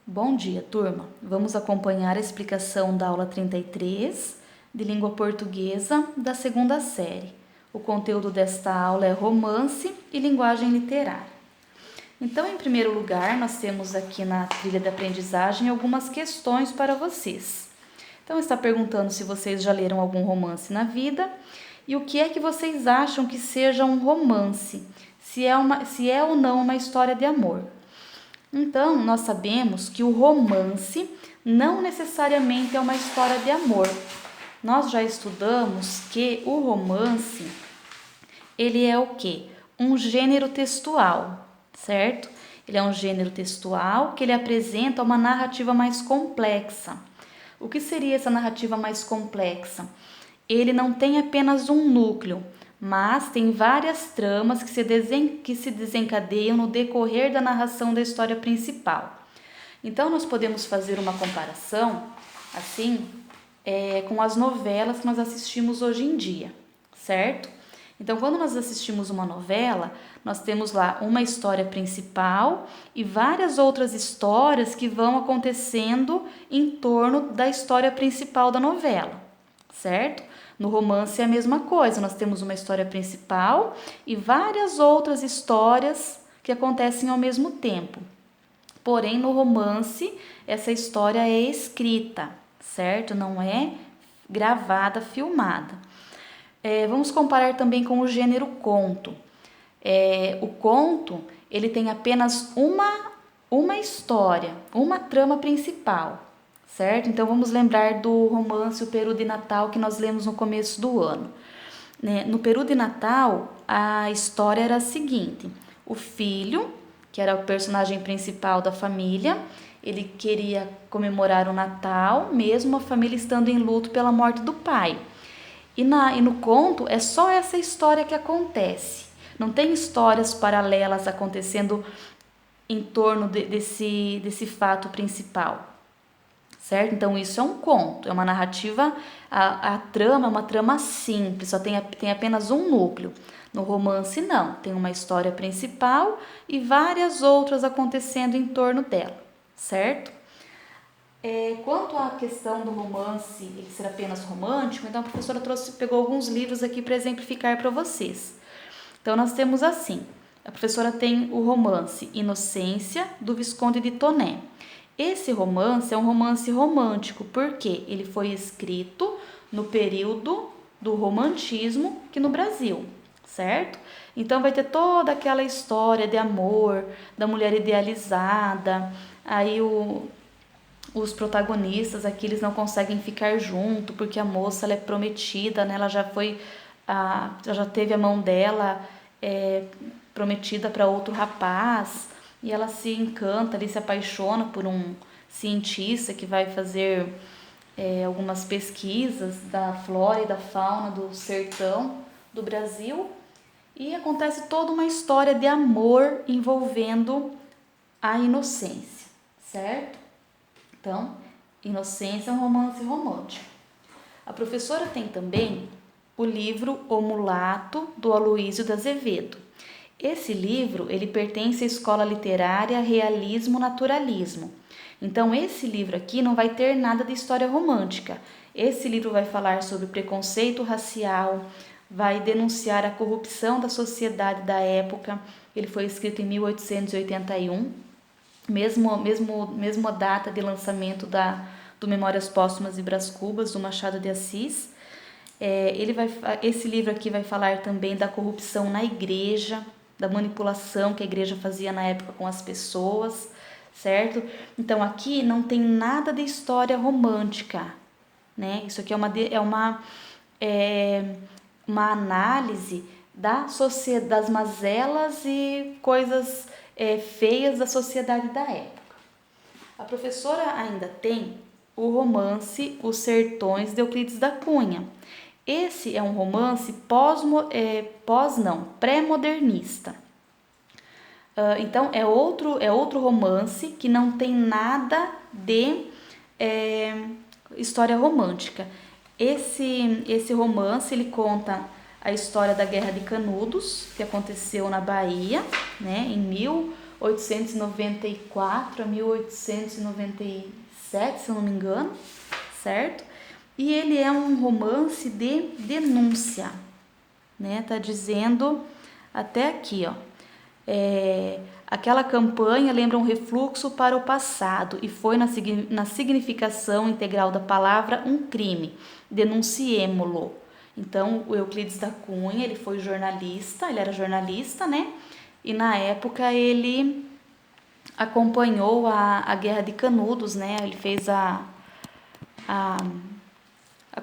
Bom dia, turma! Vamos acompanhar a explicação da aula 33 de língua portuguesa da segunda série. O conteúdo desta aula é romance e linguagem literária. Então, em primeiro lugar, nós temos aqui na trilha de aprendizagem algumas questões para vocês. Então, está perguntando se vocês já leram algum romance na vida e o que é que vocês acham que seja um romance, se é ou não uma história de amor. Então, nós sabemos que o romance não necessariamente é uma história de amor. Nós já estudamos que o romance, ele é o quê? Um gênero textual, certo? Ele é um gênero textual que ele apresenta uma narrativa mais complexa. O que seria essa narrativa mais complexa? Ele não tem apenas um núcleo, mas tem várias tramas que se desencadeiam no decorrer da narração da história principal. Então, nós podemos fazer uma comparação, assim, com as novelas que nós assistimos hoje em dia, certo? Então, quando nós assistimos uma novela, nós temos lá uma história principal e várias outras histórias que vão acontecendo em torno da história principal da novela, certo? No romance é a mesma coisa, nós temos uma história principal e várias outras histórias que acontecem ao mesmo tempo. Porém, no romance, essa história é escrita, certo? Não é gravada, filmada. Vamos comparar também com o gênero conto. O conto, ele tem apenas uma história, uma trama principal. Certo? Então, vamos lembrar do romance O Peru de Natal que nós lemos no começo do ano. No Peru de Natal, a história era a seguinte: o filho, que era o personagem principal da família, ele queria comemorar o Natal, mesmo a família estando em luto pela morte do pai. E no conto é só essa história que acontece. Não tem histórias paralelas acontecendo em torno desse fato principal. Certo? Então, isso é um conto, é uma narrativa, a trama é uma trama simples, só tem apenas um núcleo. No romance, não, tem uma história principal e várias outras acontecendo em torno dela, certo? Quanto à questão do romance, ele ser apenas romântico, então a professora pegou alguns livros aqui para exemplificar para vocês. Então, nós temos assim, a professora tem o romance Inocência, do Visconde de Toné. Esse romance é um romance romântico, porque ele foi escrito no período do romantismo aqui no Brasil, certo? Então vai ter toda aquela história de amor, da mulher idealizada, aí os protagonistas aqui eles não conseguem ficar junto, porque a moça ela é prometida, né? Ela já teve a mão dela prometida para outro rapaz, e ela se encanta, ali, se apaixona por um cientista que vai fazer algumas pesquisas da flora e da fauna do sertão do Brasil. E acontece toda uma história de amor envolvendo a inocência, certo? Então, Inocência é um romance romântico. A professora tem também o livro O Mulato, do Aloísio de Azevedo. Esse livro, ele pertence à escola literária Realismo-Naturalismo. Então, esse livro aqui não vai ter nada de história romântica. Esse livro vai falar sobre preconceito racial, vai denunciar a corrupção da sociedade da época. Ele foi escrito em 1881, mesmo data de lançamento do Memórias Póstumas e Brás Cubas, do Machado de Assis. Esse livro aqui vai falar também da corrupção na igreja, da manipulação que a igreja fazia na época com as pessoas, certo? Então, aqui não tem nada de história romântica, né? Isso aqui é uma análise das mazelas e coisas feias da sociedade da época. A professora ainda tem o romance Os Sertões, de Euclides da Cunha. Esse é um romance pré-modernista. Então, é outro romance que não tem nada de história romântica. Esse romance, ele conta a história da Guerra de Canudos, que aconteceu na Bahia, né, em 1800 1894 a 1897, se eu não me engano, certo? E ele é um romance de denúncia, né? Tá dizendo até aqui, ó. Aquela campanha lembra um refluxo para o passado e foi na significação integral da palavra um crime. Denunciemo-lo. Então, o Euclides da Cunha, ele foi jornalista, ele era jornalista, né? E na época ele acompanhou a Guerra de Canudos, né? Ele fez a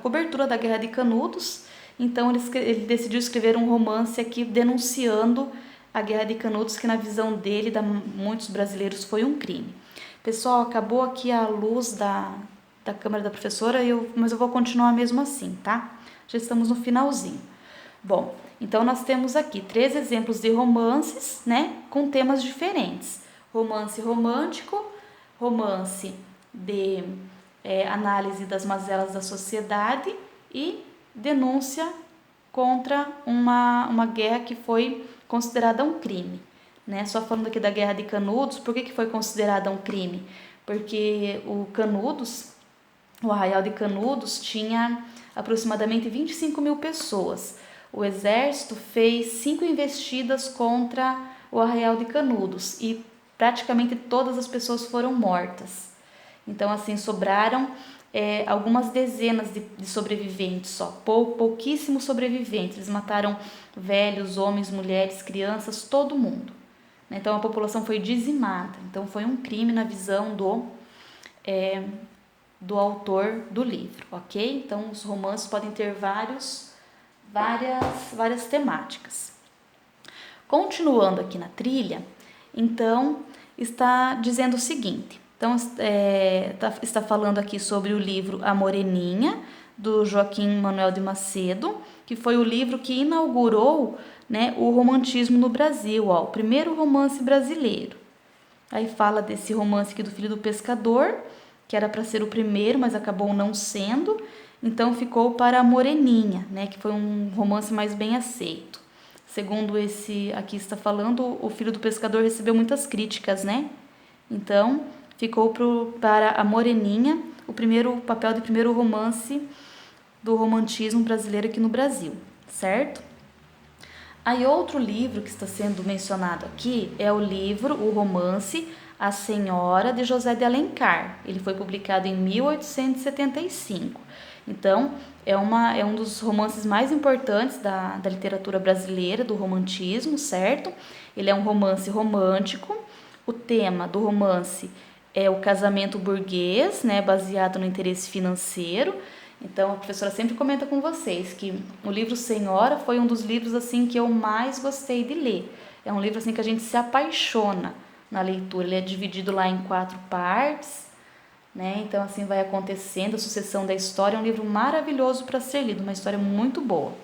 cobertura da Guerra de Canudos. Então ele decidiu escrever um romance aqui denunciando a Guerra de Canudos, que na visão dele, muitos brasileiros, foi um crime. Pessoal, acabou aqui a luz da câmera da professora, mas eu vou continuar mesmo assim, tá? Já estamos no finalzinho. Bom, então nós temos aqui 3 exemplos de romances, né, com temas diferentes. Romance romântico, romance de análise das mazelas da sociedade e denúncia contra uma guerra que foi considerada um crime, né? Só falando aqui da Guerra de Canudos, por que foi considerada um crime? Porque o Arraial de Canudos tinha aproximadamente 25 mil pessoas. O exército fez 5 investidas contra o Arraial de Canudos e praticamente todas as pessoas foram mortas. Então, assim, sobraram algumas dezenas de sobreviventes só, pouquíssimos sobreviventes. Eles mataram velhos, homens, mulheres, crianças, todo mundo. Então, a população foi dizimada. Então, foi um crime na visão do autor do livro, ok? Então, os romances podem ter várias temáticas. Continuando aqui na trilha, então, está dizendo o seguinte. Então, está falando aqui sobre o livro A Moreninha, do Joaquim Manuel de Macedo, que foi o livro que inaugurou, né, o romantismo no Brasil, ó, o primeiro romance brasileiro. Aí fala desse romance aqui do Filho do Pescador, que era para ser o primeiro, mas acabou não sendo, então ficou para A Moreninha, né, que foi um romance mais bem aceito. Segundo esse aqui está falando, o Filho do Pescador recebeu muitas críticas, né? Então, ficou para A Moreninha, o papel de primeiro romance do romantismo brasileiro aqui no Brasil, certo? Aí outro livro que está sendo mencionado aqui é o romance A Senhora de José de Alencar. Ele foi publicado em 1875. Então, é um dos romances mais importantes da literatura brasileira, do romantismo, certo? Ele é um romance romântico. O tema do romance é o casamento burguês, né, baseado no interesse financeiro. Então, a professora sempre comenta com vocês que o livro Senhora foi um dos livros assim que eu mais gostei de ler. É um livro assim que a gente se apaixona na leitura. Ele é dividido lá em 4 partes, né? Então, assim vai acontecendo a sucessão da história. É um livro maravilhoso para ser lido, uma história muito boa.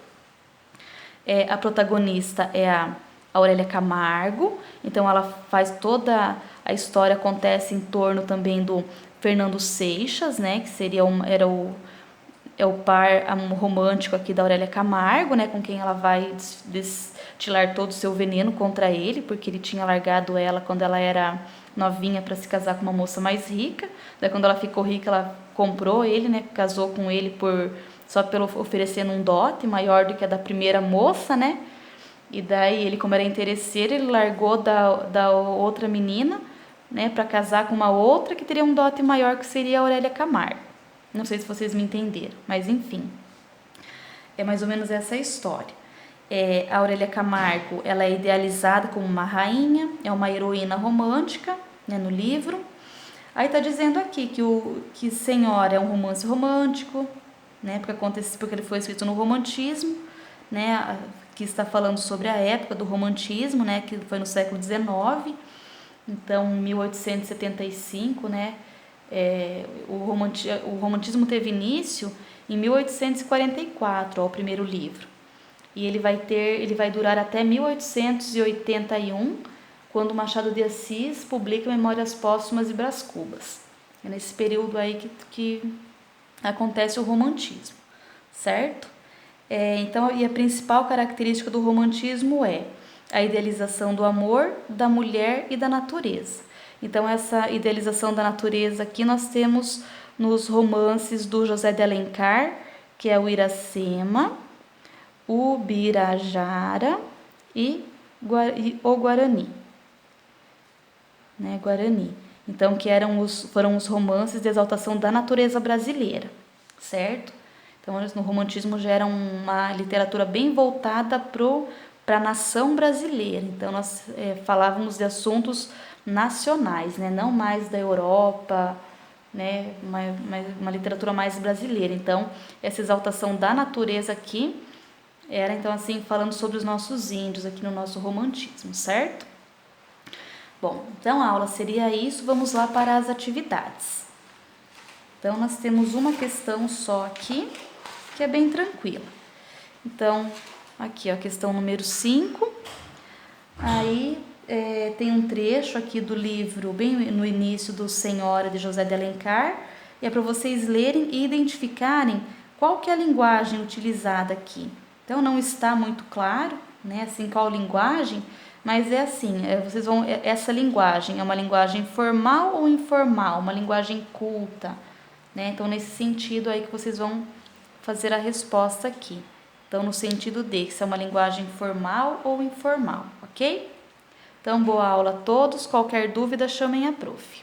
A protagonista é a Aurélia Camargo, então ela faz toda a história, acontece em torno também do Fernando Seixas, né, que era o par romântico aqui da Aurélia Camargo, né, com quem ela vai destilar todo o seu veneno contra ele, porque ele tinha largado ela quando ela era novinha para se casar com uma moça mais rica. Daí quando ela ficou rica, ela comprou ele, né, casou com ele só pelo oferecendo um dote maior do que a da primeira moça, né? E daí ele, como era interesseiro, ele largou da outra menina, né, para casar com uma outra que teria um dote maior, que seria a Aurélia Camargo. Não sei se vocês me entenderam, mas enfim. É mais ou menos essa a história. A Aurélia Camargo, ela é idealizada como uma rainha, é uma heroína romântica, né, no livro. Aí está dizendo aqui que Senhora é um romance romântico, né, porque ele foi escrito no romantismo, né, que está falando sobre a época do romantismo, né, que foi no século XIX. Então, 1875, né, o romantismo teve início em 1844, ó, o primeiro livro. E ele vai durar até 1881, quando Machado de Assis publica Memórias Póstumas e Brás Cubas. É nesse período aí que acontece o romantismo, certo? Então, e a principal característica do romantismo é a idealização do amor, da mulher e da natureza. Então, essa idealização da natureza aqui nós temos nos romances do José de Alencar, que é o Iracema, o Birajara e o Guarani. Né, Guarani. Então, que foram os romances de exaltação da natureza brasileira, certo? Então, no romantismo já era uma literatura bem voltada para a nação brasileira. Então, nós falávamos de assuntos nacionais, né? Não mais da Europa, né? Uma literatura mais brasileira. Então, essa exaltação da natureza aqui era, então, assim, falando sobre os nossos índios aqui no nosso romantismo, certo? Bom, então a aula seria isso, vamos lá para as atividades. Então, nós temos uma questão só aqui, que é bem tranquila. Então, aqui, ó, a questão número 5, aí tem um trecho aqui do livro, bem no início, do Senhora, de José de Alencar, e é para vocês lerem e identificarem qual que é a linguagem utilizada aqui. Então, não está muito claro, né, assim, qual linguagem, mas é assim, vocês vão, essa linguagem é uma linguagem formal ou informal, uma linguagem culta, né? Então, nesse sentido aí que vocês vão fazer a resposta aqui. Então, no sentido de se é uma linguagem formal ou informal, ok? Então, boa aula a todos. Qualquer dúvida, chamem a prof.